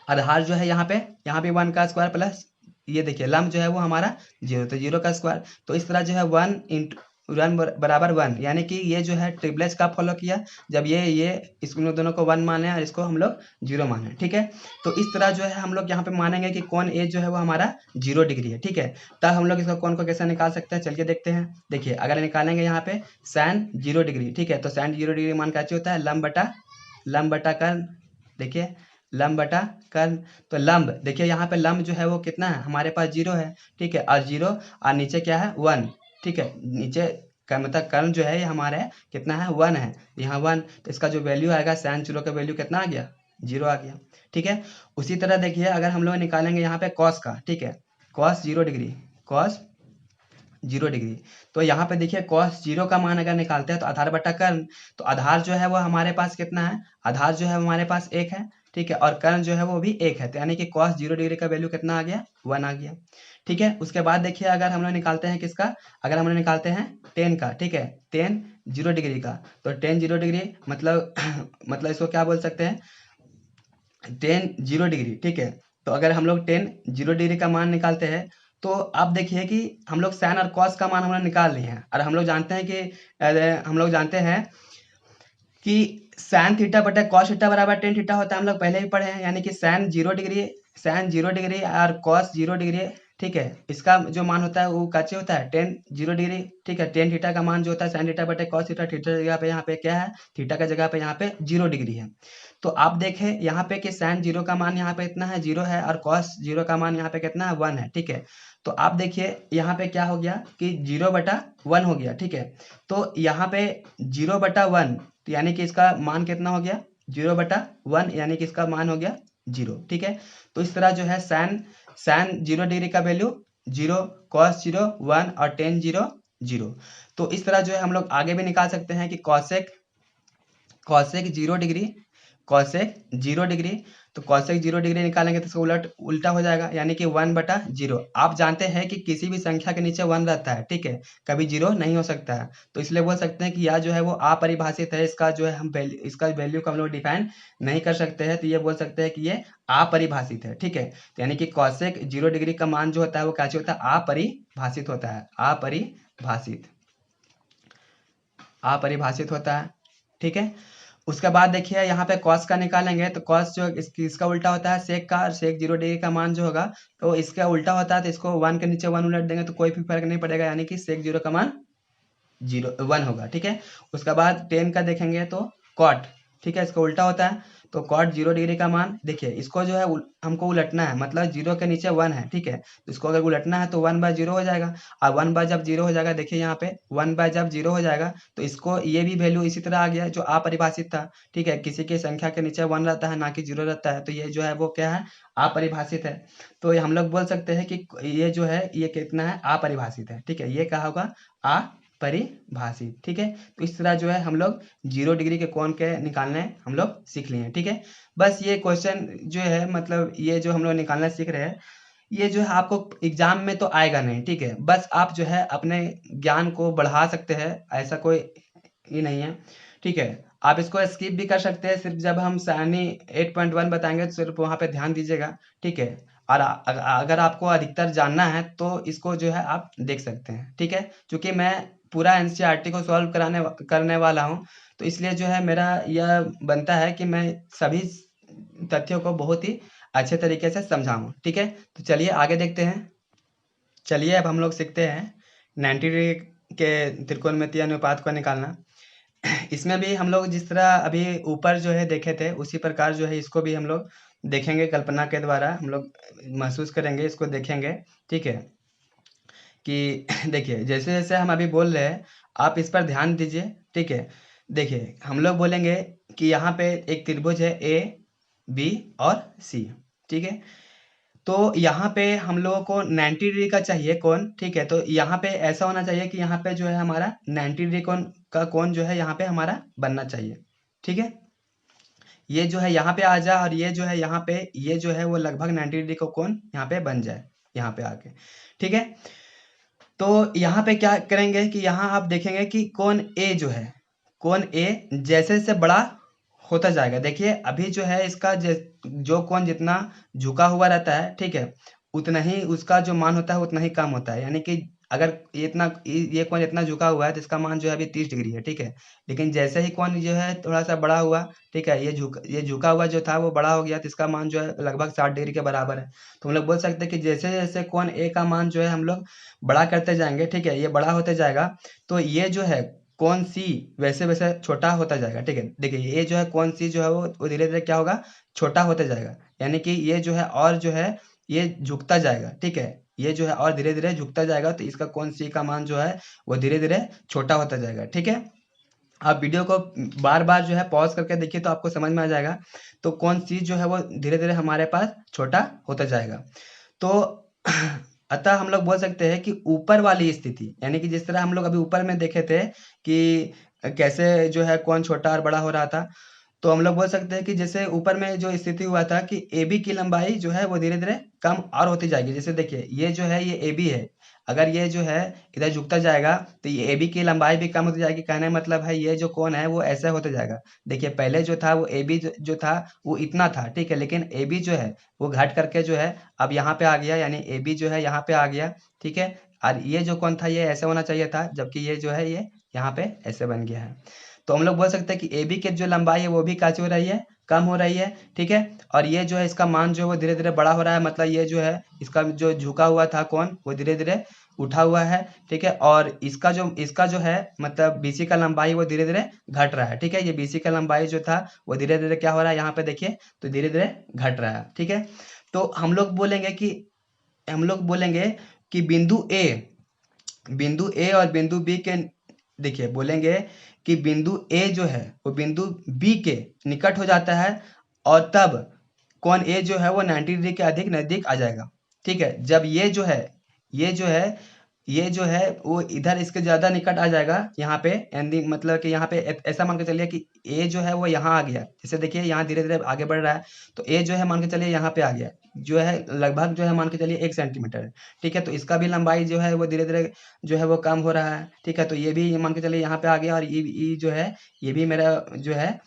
आधार जो है यहाँ पे 1 का स्क्वायर प्लस ये देखिए लंब जो है वो हमारा 0, तो 0 का स्क्वायर। तो इस तरह जो है 1 बराबर 1, यानी कि ये जो है ट्रिपलेट का फॉलो किया जब ये इसको दोनों को 1 माने और इसको हम लोग 0 माने, ठीक है। तो इस तरह जो है हम लोग यहाँ पे मानेंगे कि कोण ए जो है वो हमारा 0 डिग्री है, ठीक है। तब हम लोग इसका कोण को कैसे निकाल सकते हैं, चलिए देखते हैं। देखिए अगर निकालेंगे यहाँ पे sin 0 डिग्री, ठीक है। तो sin 0 डिग्री मान कैसे होता है, लंब बटा कर्ण, देखिए लंब बटा कर्ण। तो लंब देखिए यहाँ पे लंब जो है वो कितना है, हमारे पास 0 है, ठीक है। और 0 और नीचे क्या है 1, ठीक है। नीचे का मतलब कर्ण जो है ये हमारे कितना है 1 है, यहाँ 1। तो इसका जो वैल्यू आएगा sin 0 का वैल्यू कितना आ गया, 0 आ गया, ठीक है। उसी तरह देखिए अगर हम लोग निकालेंगे यहाँ पे cos का, ठीक है, cos 0 डिग्री, cos 0 डिग्री। तो यहाँ पे देखिए cos 0 का मान अगर निकालते हैं तो आधार बटा कर्ण, तो आधार जो है वो हमारे पास कितना है, आधार जो है हमारे पास 1 है, ठीक है। और कर्ण जो है वो भी 1 है, तो यानी कि cos 0 डिग्री का वैल्यू कितना आ गया, 1 आ गया, ठीक है। उसके बाद देखिए अगर हम लोग निकालते हैं किसका, अगर हम लोग निकालते हैं tan का, ठीक है, tan 0 डिग्री का। तो tan 0 डिग्री मतलब मतलब इसको क्या बोल सकते हैं, tan 0 डिग्री, ठीक है। तो अगर हम लोग tan 0 डिग्री का मान निकालते हैं तो आप देखिए कि हम लोग sin और cos का मान हम लोग निकाल लिए हैं। और हम लोग जानते हैं कि sin थीटा बटा cos थीटा बराबर tan थीटा होता है, हम लोग पहले ही पढ़े हैं। यानी कि sin 0 डिग्री और cos 0 डिग्री, ठीक है, इसका जो मान होता है वो कैसे होता है tan 0 डिग्री, ठीक है। tan थीटा का मान जो होता है sin थीटा बटे cos थीटा, थीटा जगह पे यहाँ पे क्या है, थीटा का जगह पे यहाँ पे 0 डिग्री है। तो आप देखें यहाँ पे कि sin 0 का मान यहाँ पे इतना है 0 है और cos 0 का मान यहाँ पे कितना है 1 है, ठीक है। तो आप देखिए यहाँ पे क्या हो गया कि 0 बटा 1 हो गया, ठीक है। तो यहाँ पे 0 बटा 1, तो यानी कि इसका मान कितना हो गया 0 बटा 1, यानी कि इसका मान हो गया 0, ठीक है। तो इस तरह जो है sin 0 डिग्री का वैल्यू 0, cos 0 1 और tan 0 0। तो इस तरह जो है हम लोग आगे भी निकाल सकते हैं कि cosec 0 डिग्री, cosec 0 डिग्री। तो cosec 0 डिग्री निकालेंगे तो इसका उल्टा हो जाएगा, यानी कि 1 बटा 0। आप जानते हैं कि किसी भी संख्या के नीचे 1 रहता है, ठीक है, कभी 0 नहीं हो सकता है। तो इसलिए बोल सकते हैं कि यह जो है वो अपरिभाषित है, इसका जो है हम इसका वैल्यू को हम लोग डिफाइन नहीं कर सकते हैं। तो ये बोल सकते हैं कि ये अपरिभाषित है, ठीक है। तो यानी कि cosec 0 डिग्री का मान जो होता है वो कैसे होता है, अपरिभाषित होता है, अपरिभाषित होता है, ठीक है। उसके बाद देखिए यहाँ पे cos का निकालेंगे तो cos जो इसका उल्टा होता है sec का, और sec 0 डिग्री का मान जो होगा तो इसका उल्टा होता है, तो इसको 1 के नीचे 1 उलट देंगे तो कोई भी फर्क नहीं पड़ेगा, यानी कि sec 0 का मान 1 होगा, ठीक है। उसके बाद tan का देखेंगे तो cot, ठीक है, इसका उल्टा होता है। तो cot 0 डिग्री का मान देखिए, इसको जो है हमको उलटना है, मतलब 0 के नीचे 1 है, ठीक है। तो इसको अगर उलटना है तो 1/0 हो जाएगा, और 1 जब 0 हो जाएगा, देखिए यहाँ पे 1 जब 0 हो जाएगा तो इसको ये भी वैल्यू इसी तरह आ गया जो अपरिभाषित था, ठीक है। किसी की संख्या के नीचे 1 रहता है ना कि 0 रहता है, तो ये जो है वो क्या है, अपरिभाषित है। तो हम लोग बोल सकते हैं कि ये जो है ये कितना है, अपरिभाषित है, ठीक है। ये क्या होगा, परिभाषित। ठीक है, तो इस तरह जो है हम लोग 0 डिग्री के कोण के निकालने हम लोग सीख लिए हैं। ठीक है, बस ये क्वेश्चन जो है मतलब ये जो हम लोग निकालना सीख रहे हैं, ये जो है आपको एग्जाम में तो आएगा नहीं। ठीक है, बस आप जो है अपने ज्ञान को बढ़ा सकते हैं, ऐसा कोई ये नहीं है। ठीक है, आप इसको स्किप भी कर सकते हैं, सिर्फ जब हम सारणी 8.1 बताएंगे तो सिर्फ वहाँ पे ध्यान दीजिएगा। ठीक है, और अगर आपको अधिकतर जानना है तो इसको जो है आप देख सकते हैं। ठीक है, क्योंकि मैं पूरा एनसीईआरटी को सॉल्व करने वाला हूँ, तो इसलिए जो है मेरा यह बनता है कि मैं सभी तथ्यों को बहुत ही अच्छे तरीके से समझाऊं। ठीक है, तो चलिए आगे देखते हैं। चलिए अब हम लोग सीखते हैं 90 डिग्री के त्रिकोणमितीय अनुपात को निकालना। इसमें भी हम लोग जिस तरह अभी ऊपर जो है देखे थे, उसी प्रकार जो है इसको भी हम लोग देखेंगे, कल्पना के द्वारा हम लोग महसूस करेंगे, इसको देखेंगे। ठीक है, कि देखिए जैसे जैसे हम अभी बोल रहे हैं आप इस पर ध्यान दीजिए। ठीक है, देखिए हम लोग बोलेंगे कि यहाँ पे एक त्रिभुज है ए बी और सी। ठीक है, तो यहाँ पे हम लोगों को 90 डिग्री का चाहिए कोण। ठीक है, तो यहाँ पे ऐसा होना चाहिए कि यहाँ पे जो है हमारा 90 डिग्री कोण का कोण जो है यहाँ पे हमारा बनना चाहिए। ठीक है, ये जो है यहाँ पे आ जाए और ये जो है यहाँ पे ये जो है वो लगभग 90 डिग्री का कोण यहाँ पे बन जाए यहाँ पे आके। ठीक है, तो यहाँ पे क्या करेंगे कि यहाँ आप देखेंगे कि कोण ए जो है, कोण ए जैसे जैसे बड़ा होता जाएगा। देखिए अभी जो है इसका जो कोण जितना झुका हुआ रहता है, ठीक है, उतना ही उसका जो मान होता है उतना ही कम होता है। यानी कि अगर ये कोण इतना झुका हुआ है तो इसका मान जो है अभी 30 डिग्री है। ठीक है, लेकिन जैसे ही कोण जो है थोड़ा सा बड़ा हुआ, ठीक है, ये झुका हुआ जो था वो बड़ा हो गया, तो इसका मान जो है लगभग 60 डिग्री के बराबर है। तो हम लोग बोल सकते हैं कि जैसे जैसे कोण ए का मान जो है हम लोग बड़ा करते जाएंगे, ठीक है, ये बड़ा होते जाएगा, तो ये जो है कौन सी वैसे वैसे छोटा होता जाएगा। ठीक है, देखिए ये जो है कौन सी जो है वो धीरे धीरे क्या होगा, छोटा होता जाएगा। यानी कि ये जो है और जो है ये झुकता जाएगा। ठीक है, ये जो है और धीरे धीरे झुकता जाएगा, तो इसका कौन सी का मान जो है वो धीरे धीरे छोटा होता जाएगा। ठीक है, आप वीडियो को बार बार जो है पॉज करके देखिए तो आपको समझ में आ जाएगा। तो कौन सी जो है वो धीरे धीरे हमारे पास छोटा होता जाएगा। तो अतः हम लोग बोल सकते हैं कि ऊपर वाली स्थिति, यानी कि जिस तरह हम लोग अभी ऊपर में देखे थे कि कैसे जो है कौन छोटा और बड़ा हो रहा था, तो हम लोग बोल सकते हैं कि जैसे ऊपर में जो स्थिति हुआ था कि ए बी की लंबाई जो है वो धीरे धीरे कम और होती जाएगी। जैसे देखिए ये जो है ये ए बी है, अगर ये जो है इधर झुकता जाएगा तो ये ए बी की लंबाई भी कम होती जाएगी। कहने का मतलब है ये जो कोण है वो ऐसे होते जाएगा। देखिए पहले जो था वो ए बी जो था वो इतना था, ठीक है, लेकिन ए बी जो है वो घट करके जो है अब यहाँ पे आ गया, यानी ए बी जो है यहाँ पे आ गया। ठीक है, और ये जो कोण था ये ऐसे होना चाहिए था, जबकि ये जो है ये यहाँ पे ऐसे बन गया है। तो हम लोग बोल सकते हैं कि ए बी की जो लंबाई है वो भी कैसी हो रही है, कम हो रही है। ठीक है, और ये जो है इसका मान जो है वो धीरे धीरे बड़ा हो रहा है, मतलब ये जो है इसका जो झुका हुआ था कोण वो धीरे धीरे उठा हुआ है। ठीक है, और इसका जो है मतलब बीसी का लंबाई वो धीरे धीरे घट रहा है। ठीक है, ये बीसी का लंबाई जो था वो धीरे धीरे क्या हो रहा है यहाँ पे देखिए, तो धीरे धीरे घट रहा है। ठीक है, तो हम लोग बोलेंगे कि बिंदु ए और बिंदु बी के, देखिए बोलेंगे कि बिंदु ए जो है वो बिंदु बी के निकट हो जाता है, और तब कोण ए जो है वो 90 डिग्री के अधिक नजदीक आ जाएगा। ठीक है, जब ये जो है ये जो है वो इधर इसके ज्यादा निकट आ जाएगा यहाँ पे, यानी मतलब कि यहाँ पे ऐसा मान के चलिए कि ए जो है वो यहाँ आ गया। जैसे देखिए यहाँ धीरे धीरे आगे बढ़ रहा है, तो ए जो है मान के चलिए यहाँ पे आ गया, जो है लगभग जो है मान के चलिए 1 सेंटीमीटर है। ठीक है, तो इसका भी लंबाई जो है वो धीरे धीरे जो है वो कम हो रहा है। ठीक है, तो ये भी मान के चलिए यहाँ पे आ गया, और ये जो है ये भी मेरा जो है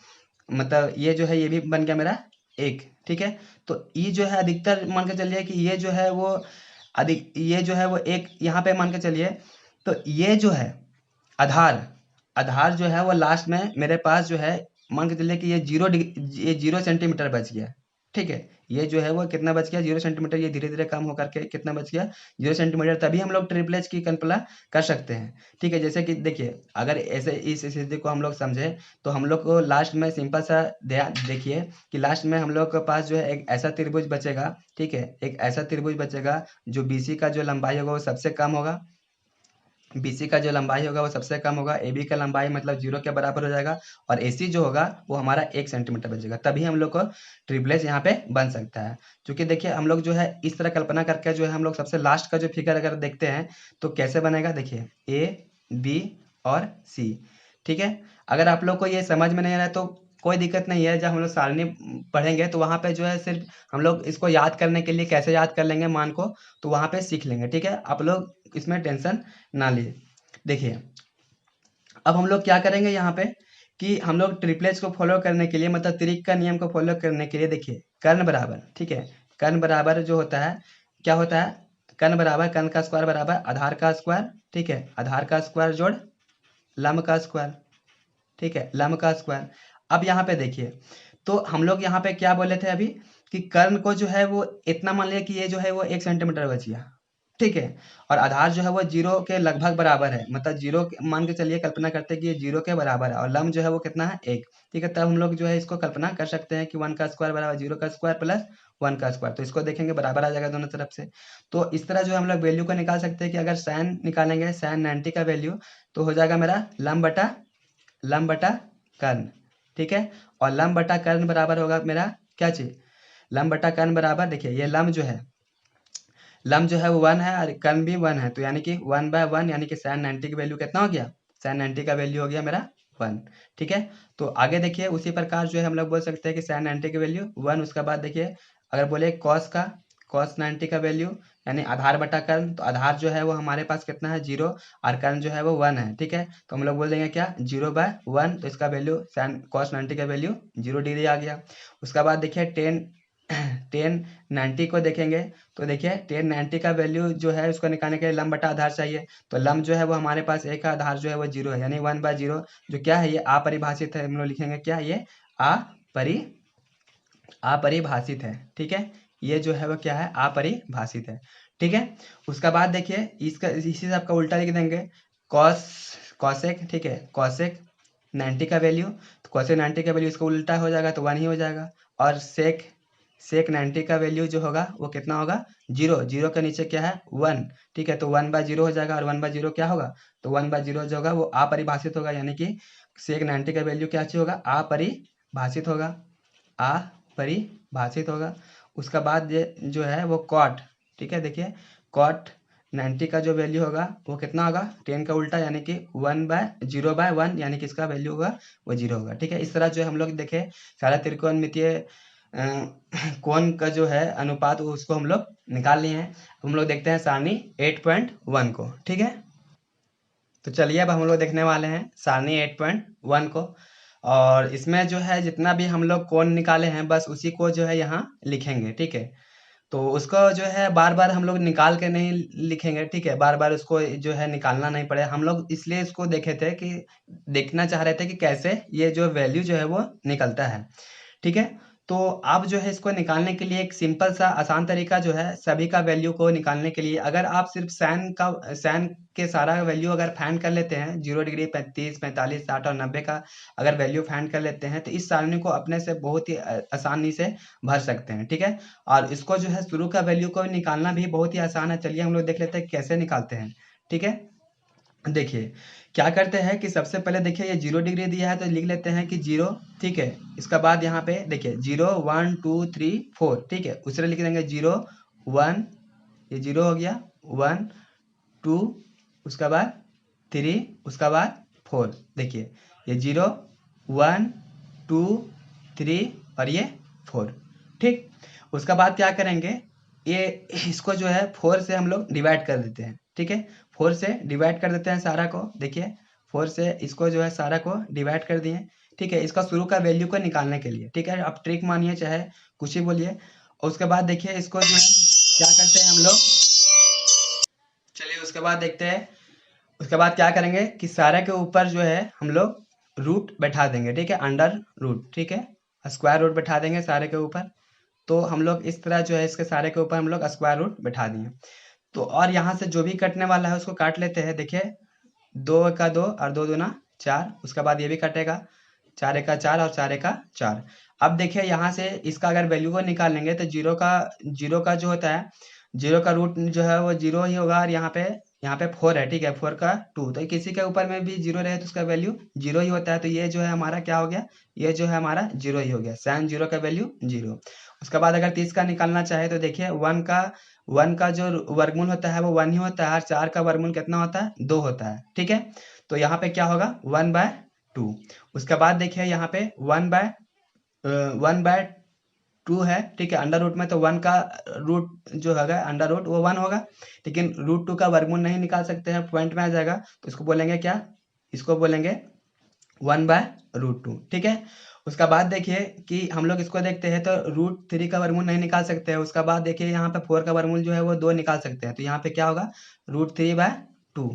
मतलब ये जो है ये भी बन गया मेरा 1। ठीक है, तो ये जो है अधिकतर मान के चलिए कि ये जो है वो अधिक, ये जो है वो 1 यहाँ पे मान के चलिए, तो ये जो है आधार आधार जो है वो लास्ट में मेरे पास जो है मान के चलिए कि ये 0 सेंटीमीटर बच गया। ठीक है, ये जो है वो कितना बच गया, 0 सेंटीमीटर। ये धीरे धीरे कम होकर के कितना बच गया, 0 सेंटीमीटर। तभी हम लोग ट्रिपल एच की कल्पना कर सकते हैं। ठीक है, जैसे कि देखिए अगर ऐसे इस स्थिति को हम लोग समझे तो हम लोग को लास्ट में सिंपल सा ध्यान देखिए कि लास्ट में हम लोग के पास जो है एक ऐसा त्रिभुज बचेगा। ठीक है, एक ऐसा त्रिभुज बचेगा जो बीसी का जो लंबाई होगा वो सबसे कम होगा, बीसी का जो लंबाई होगा वो सबसे कम होगा, ए बी का लंबाई मतलब 0 के बराबर हो जाएगा, और ए सी जो होगा वो हमारा 1 सेंटीमीटर बचेगा। तभी हम लोग को ट्रिपलेट यहाँ पे बन सकता है। क्योंकि देखिए हम लोग जो है इस तरह कल्पना करके जो है हम लोग सबसे लास्ट का जो फिगर अगर देखते हैं तो कैसे बनेगा, देखिए ए बी और सी। ठीक है, अगर आप लोग को ये समझ में नहीं आ रहा है तो कोई दिक्कत नहीं है, जब हम लोग सारणी पढ़ेंगे तो वहाँ पे जो है सिर्फ हम लोग इसको याद करने के लिए कैसे याद कर लेंगे मान को, तो वहाँ पे सीख लेंगे। ठीक है, आप लोग इसमें टेंशन ना लिए। देखिए अब हम लोग क्या करेंगे यहाँ पे कि हम लोग ट्रिपलेट्स को फॉलो करने के लिए, मतलब त्रिक का नियम को फॉलो करने के लिए, देखिए कर्ण बराबर, ठीक है, कर्ण बराबर जो होता है क्या होता है, कर्ण बराबर कर्ण का स्क्वायर बराबर आधार का स्क्वायर, ठीक है, आधार का स्क्वायर जोड़ लंब का स्क्वायर, ठीक है, लंब का स्क्वायर। अब यहाँ पे देखिए तो हम लोग यहाँ पे क्या बोले थे अभी कि कर्ण को जो है वो इतना मान लिया कि ये जो है वो 1 सेंटीमीटर बच गया, ठीक है, और आधार जो है वो 0 के लगभग बराबर है, मतलब 0 मान के चलिए, कल्पना करते हैं कि ये 0 के बराबर है, और लंब जो है वो कितना है 1, ठीक है, तब हम लोग जो है इसको कल्पना कर सकते हैं कि 1 का स्क्वायर बराबर 0 का स्क्वायर प्लस 1 का स्क्वायर, तो इसको देखेंगे बराबर आ जाएगा दोनों तरफ से। तो इस तरह जो हम लोग वैल्यू को निकाल सकते हैं कि अगर साइन निकालेंगे, साइन 90 का वैल्यू, तो हो जाएगा मेरा लंब बटा कर्ण, ठीक है, और लंब बटा कर्ण बराबर होगा मेरा क्या चीज, लंब बटा कर्ण बराबर, देखिए ये लंब जो है वो 1 है और कर्ण भी 1 है, तो यानी कि 1/1, यानी कि साइन 90 की वैल्यू कितना हो गया, साइन 90 का वैल्यू हो गया मेरा 1। ठीक है, तो आगे देखिए उसी प्रकार जो है हम लोग बोल सकते हैं कि साइन 90 की वैल्यू 1, उसके बाद देखिए अगर बोले कॉस 90 का वैल्यू, यानी आधार बटा कर्ण, तो आधार जो है वो हमारे पास कितना है 0, और कर्ण जो है वो 1 है, ठीक है, तो हम लोग बोल देंगे क्या 0/1, तो इसका वैल्यू साइन कॉस 90 का वैल्यू 0 डिग्री आ गया। उसके बाद देखिए टेन 90 को देखेंगे, तो देखिए टेन 90 का वैल्यू जो है उसको निकालने के लिए लंब बटा आधार चाहिए, तो लंब जो है वो हमारे पास 1 का, आधार जो है वो 0 है, यानी 1/0, जो क्या है ये अपरिभाषित है, हम लोग लिखेंगे क्या, ये अपरिभाषित है, ठीक है, ये जो है वो क्या है अपरिभाषित है, ठीक है। उसका बाद देखिए इसका इसी से आपका उल्टा लिख देंगे, कॉसेक, ठीक है, कॉसेक 90 का वैल्यू, तो कॉसेक 90 का वैल्यू इसका उल्टा हो जाएगा तो 1 ही हो जाएगा, और सेक 90 का वैल्यू जो होगा वो कितना होगा 0, 0 के नीचे क्या है 1, ठीक है, तो 1/0 हो जाएगा, और 1/0 क्या होगा, तो 1/0 जो होगा वो अपरिभाषित होगा, यानी कि सेक 90 का वैल्यू क्या होगा, अपरिभाषित होगा। उसका बाद ये जो है वो कॉट, ठीक है, देखिए कॉट 90 का जो वैल्यू होगा वो कितना होगा 10 का उल्टा, यानी कि 0/1, यानी कि इसका वैल्यू होगा वो 0 होगा, ठीक है। इस तरह जो है हम लोग देखे सारा त्रिकोणमितीय कोण का जो है अनुपात उसको हम लोग निकाल लिए हैं। हम लोग देखते हैं सारणी 8.1 को, ठीक है, तो चलिए अब हम लोग देखने वाले हैं सारणी 8.1 को, और इसमें जो है जितना भी हम लोग कोण निकाले हैं बस उसी को जो है यहाँ लिखेंगे, ठीक है, तो उसको जो है बार बार हम लोग निकाल के नहीं लिखेंगे, ठीक है, बार बार उसको जो है निकालना नहीं पड़े, हम लोग इसलिए इसको देखे थे कि देखना चाह रहे थे कि कैसे ये जो वैल्यू जो है वो निकलता है, ठीक है। तो आप जो है इसको निकालने के लिए एक सिंपल सा आसान तरीका जो है सभी का वैल्यू को निकालने के लिए, अगर आप सिर्फ सैन के सारा वैल्यू अगर फाइंड कर लेते हैं 0 डिग्री 35 45 60 और 90 का अगर वैल्यू फाइंड कर लेते हैं तो इस सारणी को अपने से बहुत ही आसानी से भर सकते हैं, ठीक है। और इसको जो है शुरू का वैल्यू को निकालना भी बहुत ही आसान है, चलिए हम लोग देख लेते हैं कैसे निकालते हैं, ठीक है। देखिए क्या करते हैं कि सबसे पहले देखिए ये 0 डिग्री दिया है तो लिख लेते हैं कि 0, ठीक है, इसका बाद यहाँ पे देखिए 0 1 2 3 4, ठीक है, उससे लिख देंगे 0 1, ये 0 हो गया, 1 2, उसका बाद 3, उसका बाद 4, देखिए ये 0 1 2 3 और ये 4, ठीक। उसका बाद क्या करेंगे, ये इसको जो है 4 से हम लोग डिवाइड कर देते हैं, ठीक है, 4 से डिवाइड कर देते हैं सारा को, देखिए 4 से इसको जो है सारा को डिवाइड कर दिए, ठीक है, इसका शुरू का वैल्यू को निकालने के लिए, ठीक है, आप ट्रिक मानिए चाहे कुछ ही बोलिए। और उसके बाद देखिए इसको जो है क्या करते हैं हम लोग, चलिए उसके बाद देखते हैं, उसके बाद क्या करेंगे कि सारे के ऊपर जो है हम लोग रूट बैठा देंगे, ठीक है, अंडर रूट, ठीक है, स्क्वायर रूट बैठा देंगे सारे के ऊपर, तो हम लोग इस तरह जो है इसके सारे के ऊपर हम लोग स्क्वायर रूट बैठा दिए, तो और यहाँ से जो भी कटने वाला है उसको काट लेते हैं, देखिए 2 का 2 और 2 दूना 4, उसके बाद ये भी कटेगा 4 एका 4 और 4 एका 4। अब देखिए यहाँ से इसका अगर वैल्यू को निकालेंगे तो जीरो का जो होता है, जीरो का रूट जो है वो 0 ही होगा, और यहाँ पे 4 है, ठीक है, 4 का 2, तो किसी के ऊपर में भी 0 रहे तो उसका वैल्यू 0 ही होता है, तो ये जो है हमारा क्या हो गया, ये जो है हमारा 0 ही हो गया, साइन 0 का वैल्यू 0। उसके बाद अगर 30 का निकालना चाहे तो देखिए 1 का जो वर्गमूल होता है वो 1 ही होता है, और 4 का वर्गमूल कितना होता है, 2 होता है। ठीक है, तो यहाँ पे क्या होगा 1/2। उसके बाद देखिए यहाँ पे 1/2 है। ठीक है, अंडर रूट में तो 1 का रूट जो होगा अंडर रूट वो 1 होगा, लेकिन √2 का वर्गमूल नहीं निकाल सकते हैं, पॉइंट में आ जाएगा, तो इसको बोलेंगे क्या, इसको बोलेंगे 1/√2। ठीक है, उसका बाद देखिए कि हम लोग इसको देखते हैं तो √3 का वर्गमूल नहीं निकाल सकते हैं। उसका बाद देखिए यहाँ पे 4 का वर्गमूल जो है वो 2 निकाल सकते हैं, तो यहाँ पे क्या होगा √3/2।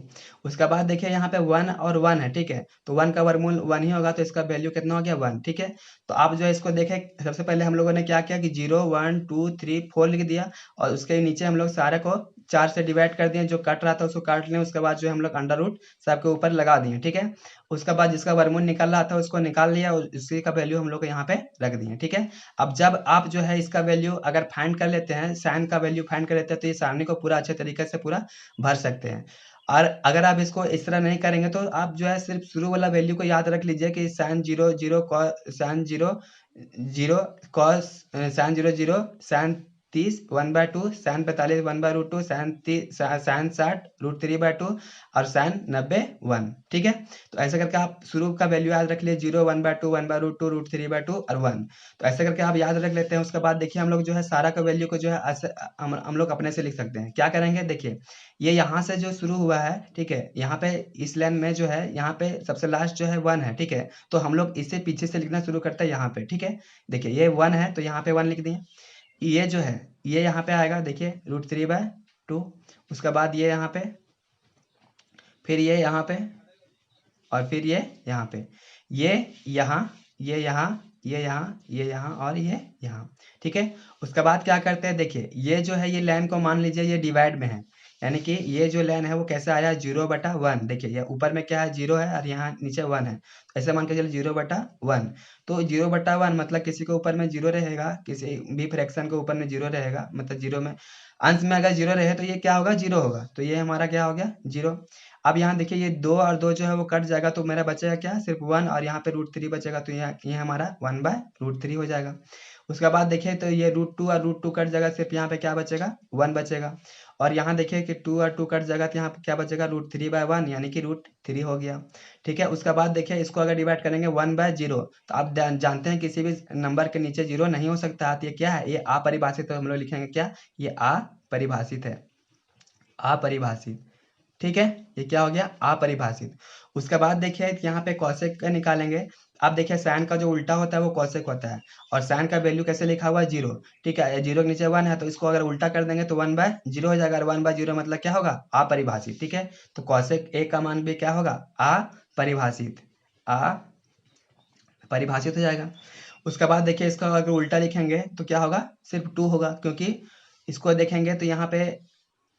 उसका बाद देखिए यहाँ पे 1 और 1 है। ठीक है, तो 1 का वर्गमूल 1 ही होगा, तो इसका वैल्यू कितना हो गया 1। ठीक है, तो आप जो है इसको देखें, सबसे पहले हम लोगों ने क्या किया कि 0 1 2 3 4 लिख दिया, और उसके नीचे हम लोग सारे को 4 से डिवाइड कर दिए, जो कट रहा था उसको काट लें। उसके बाद जो हम लोग अंडर रूट सबके ऊपर लगा दिए। ठीक है, उसके बाद जिसका वर्गमूल निकल रहा था उसको निकाल लिया, और उसी का वैल्यू हम लोग को यहाँ पे रख दिए। ठीक है, अब जब आप जो है इसका वैल्यू अगर फाइंड कर लेते हैं, साइन का वैल्यू फाइंड कर लेते हैं, तो ये सारणी को पूरा अच्छे तरीके से पूरा भर सकते हैं। और अगर आप इसको इस तरह नहीं करेंगे तो आप जो है सिर्फ शुरू वाला वैल्यू को याद रख लीजिए कि sine 0 0 sine 0 0 cos sine 0 0 sine 30 1/2 sine 45 1/√2 sine 60 √3/2 और साइन 90 1। ठीक है, तो ऐसे करके आप शुरू का वैल्यू याद रख लिए 0 1/2 1/√2 √3/2 और 1। तो ऐसे करके आप याद रख लेते हैं। उसके बाद देखिए हम लोग जो है सारा का वैल्यू को जो है ऐसे हम लोग अपने से लिख सकते हैं। क्या करेंगे, देखिए ये यहाँ से जो शुरू हुआ है, ठीक है, यहाँ पे इस लाइन में जो है यहाँ पे सबसे लास्ट जो है 1 है। ठीक है, तो हम लोग इसे पीछे से लिखना शुरू करते हैं यहाँ पे। ठीक है, देखिए ये 1 है तो यहाँ पे 1 लिख दिए। ये जो है ये यहाँ पे आएगा, देखिए √3/2। उसके बाद ये यहाँ पे, फिर ये यहाँ पे, और फिर ये यहाँ पे, ये यहाँ, ये यहाँ, ये यहाँ, ये यहाँ और ये यहाँ। ठीक है, उसके बाद क्या करते हैं, देखिए ये जो है ये लाइन को मान लीजिए ये डिवाइड में है, यानी कि ये जो लाइन है वो कैसे आया 0/1। देखिए ये ऊपर में क्या है 0 है और यहाँ नीचे 1 है, तो ऐसे मान के चलिए 0/1। तो 0/1 मतलब किसी के ऊपर में 0 रहेगा, किसी भी फ्रैक्शन के ऊपर में 0 रहेगा, मतलब 0 में अंश में अगर 0 रहे तो ये क्या होगा 0 होगा, तो ये हमारा क्या हो गया 0। अब यहाँ देखिए ये 2 और 2 जो है वो कट जाएगा, तो मेरा बचेगा क्या सिर्फ 1, और यहाँ पे √3 बचेगा, तो ये हमारा 1/√3 हो जाएगा। उसके बाद देखिए तो ये √2 और √2 कट जाएगा, सिर्फ यहाँ पे क्या बचेगा 1 बचेगा। और यहाँ देखिए कि 2 और 2 कट जाएगा, तो यहाँ पे क्या बचेगा √3/1, यानी कि √3 हो गया। ठीक है, उसके बाद देखिए इसको अगर डिवाइड करेंगे 1/0, तो आप जानते हैं किसी भी नंबर के नीचे 0 नहीं हो सकता, तो ये क्या है, ये अपरिभाषित है। हम लोग लिखेंगे क्या, ये अपरिभाषित है, अपरिभाषित। ठीक है, ये क्या हो गया अपरिभाषित। उसके बाद देखिए यहाँ पे कॉसेक का निकालेंगे। अब देखिए साइन का जो उल्टा होता है वो कॉसेक होता है, और साइन का वैल्यू कैसे लिखा हुआ है 0। ठीक है, 0 के नीचे 1 है, तो इसको अगर उल्टा कर देंगे तो 1/0 हो जाएगा, और 1/0 मतलब क्या होगा अपरिभाषित। ठीक है, तो कॉसेक ए का मान भी क्या होगा अपरिभाषित, अपरिभाषित हो जाएगा। उसके बाद देखिए इसका अगर उल्टा लिखेंगे तो क्या होगा सिर्फ 2 होगा, क्योंकि इसको देखेंगे तो यहाँ पे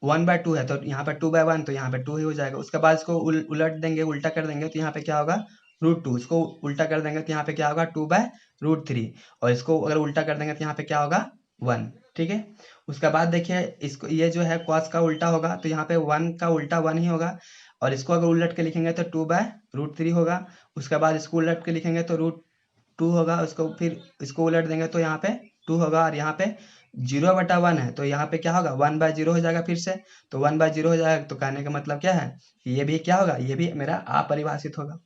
1/2 है, तो यहाँ पे 2/1, तो यहाँ पे 2 ही हो जाएगा। उसके बाद इसको उलट देंगे, उल्टा कर देंगे, तो यहाँ पे क्या होगा √2। इसको उल्टा कर देंगे तो यहाँ पे क्या होगा 2/√3, और इसको अगर उल्टा कर देंगे तो यहाँ पे क्या होगा 1। ठीक है, उसके बाद देखिए इसको ये जो है cos का उल्टा होगा, तो यहाँ पे 1 का उल्टा 1 ही होगा, और इसको अगर उलट के लिखेंगे तो 2/√3 होगा। उसके बाद इसको उलट के लिखेंगे तो √2 होगा, उसको फिर इसको उलट देंगे तो यहाँ पे 2 होगा, और यहाँ पे 0/1 है, तो यहाँ पे क्या होगा 1/0 हो जाएगा फिर से, तो 1/0 हो जाएगा। तो कहने का मतलब क्या है, ये भी क्या होगा, ये भी मेरा अपरिभाषित होगा,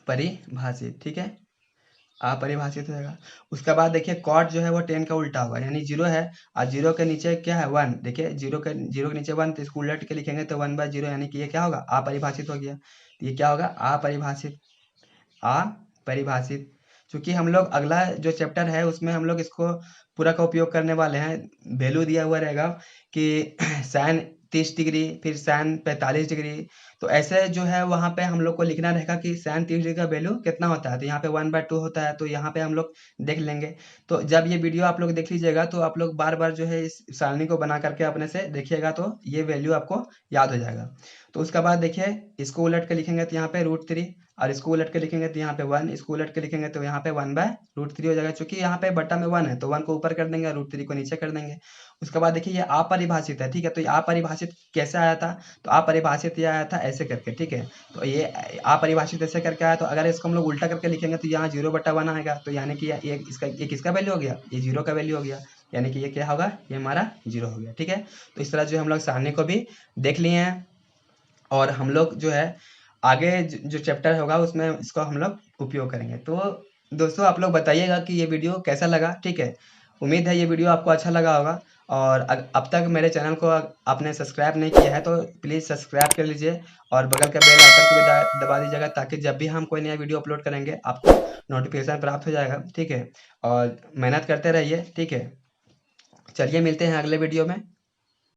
अपरिभाषित। ठीक है, अपरिभाषित हो जाएगा। उसके बाद देखिए कॉट जो है वो 10 का उल्टा होगा, यानी 0 है और 0 के नीचे क्या है 1। देखिए 0 के नीचे 1, तो इसको उलट के लिखेंगे तो 1/0, यानी कि ये क्या होगा अपरिभाषित हो गया। तो ये क्या होगा अपरिभाषित, अपरिभाषित। चूंकि हम लोग अगला जो चैप्टर है उसमें हम लोग इसको पूरा का उपयोग करने वाले हैं। वैल्यू दिया हुआ रहेगा कि साइन 30 डिग्री, फिर साइन 45 डिग्री, तो ऐसे जो है वहाँ पे हम लोग को लिखना रहेगा कि साइन 30 डिग्री का वैल्यू कितना होता है, तो यहाँ पे 1/2 होता है, तो यहाँ पे हम लोग देख लेंगे। तो जब ये वीडियो आप लोग देख लीजिएगा तो आप लोग बार बार जो है इस सारणी को बना करके अपने से देखिएगा, तो ये वैल्यू आपको याद हो जाएगा। तो उसके बाद देखिए इसको उलट के लिखेंगे तो यहाँ पे √3, और इसको उलट के लिखेंगे तो यहाँ पे 1, इसको उलट के लिखेंगे तो यहाँ पे 1/√3 हो जाएगा। चूंकि यहाँ पे बट्टा में 1 है तो 1 को ऊपर कर देंगे, √3 को नीचे कर देंगे। उसके बाद देखिए ये अपरिभाषित है। ठीक है, तो ये अपरिभाषित कैसे आया था, तो अपरिभाषित ये आया था ऐसे करके। ठीक है, तो ये अपरिभाषित ऐसे करके आया, तो अगर इसको हम लोग उल्टा करके लिखेंगे तो यहाँ 0/1 आएगा, तो यानी कि ये इसका ये किसका वैल्यू हो गया, ये 0 का वैल्यू हो गया। यानी कि ये क्या होगा, ये हमारा 0 हो गया। ठीक है, तो इस तरह जो हम लोग सारणी को भी देख लिए हैं और हम लोग जो है आगे जो चैप्टर होगा उसमें इसको हम लोग उपयोग करेंगे। तो दोस्तों आप लोग बताइएगा कि ये वीडियो कैसा लगा। ठीक है, उम्मीद है ये वीडियो आपको अच्छा लगा होगा और अब तक मेरे चैनल को आपने सब्सक्राइब नहीं किया है तो प्लीज़ सब्सक्राइब कर लीजिए और बगल के बेल आइकन को भी दबा दीजिएगा ताकि जब भी हम कोई नया वीडियो अपलोड करेंगे आपको नोटिफिकेशन प्राप्त हो जाएगा। ठीक है, और मेहनत करते रहिए। ठीक है, चलिए मिलते हैं अगले वीडियो में।